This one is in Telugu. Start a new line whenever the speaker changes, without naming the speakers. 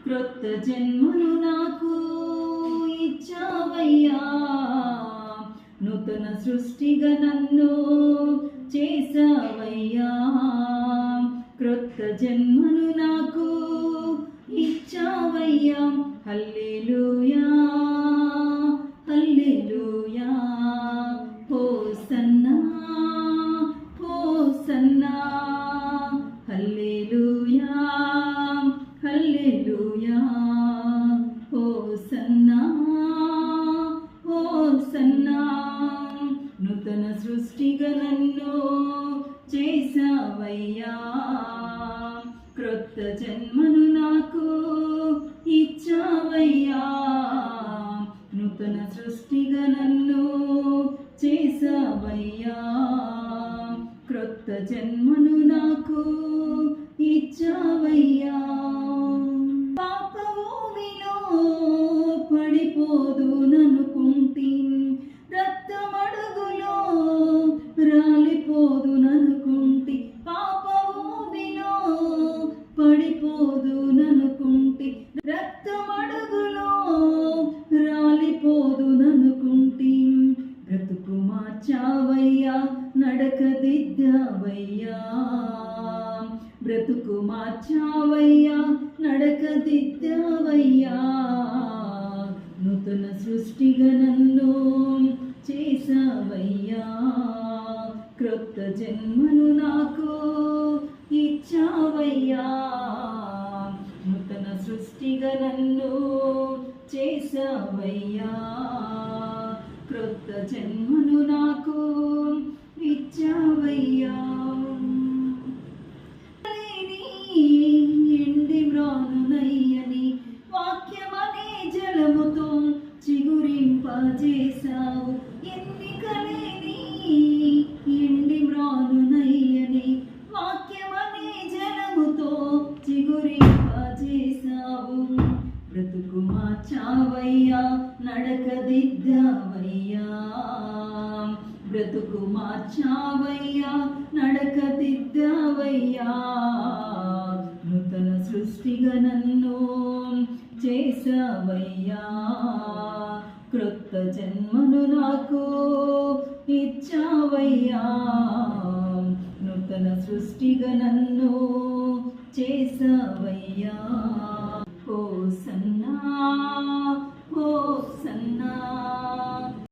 క్రొత్త జన్మను నాకు ఇచ్చావయ్యా, నూతన సృష్టిగా నన్ను చేసావయ్యా. క్రొత్త జన్మను నాకు ఇచ్చావయ్యా. హల్లెలూయా హల్లెలూయా, హోసన్నా హోసన్నా, హల్లెలూయా హల్లెలూయా, హోసన్నా హోసన్నా. నూతన సృష్టిగా నన్ను చేసావయ్యా, క్రొత్త జన్మను నాకు ఇచ్చావయ్యా. నూతన సృష్టిగా నన్ను చేసావయ్యా, క్రొత్త జన్మను నాకు ఇచ్చావయ్యా. పాప భూమిలో పడిపోదుననుకుంటి, రక్తమడుగులో రాలిపోదుననుకుంటి. పాప భూమిలో పడిపోదుననుకుంటి, రక్తమడుగులో రాలిపోదుననుకుంటి. బ్రతుకు మార్చావయ్యా, నడక దిద్దావయ్యా. బ్రతుకు మార్చావయ్యా, నడక దిద్దావయ్యా. నూతన సృష్టిగా నన్ను చేసావయ్యా, క్రొత్త జన్మను నాకు ఇచ్చావయ్యా. నూతన సృష్టిగా నన్ను చేసావయ్యా, క్రొత్త జన్మను నాకు ఇచ్చావయ్యా. ఎండి మ్రానునయ్యని వాక్యమనే జలముతో చిగురింపజేశావు. ఎన్నికలేని ఎండి మ్రానునయ్యని వాక్యమనే జలముతో చిగురింపజేశావు. బ్రతుకు మార్చావయ్యా, నడక దిద్దావయ్యా. బ్రతుకు మార్చావయ్యా, నడక దిద్దావయ్యా. నూతన సృష్టిగా నన్ను చేసావయ్యా, క్రొత్త జన్మను నాకు ఇచ్చావయ్యా. నూతన సృష్టిగా నన్ను చేసావయ్యా. Hosanna hosanna.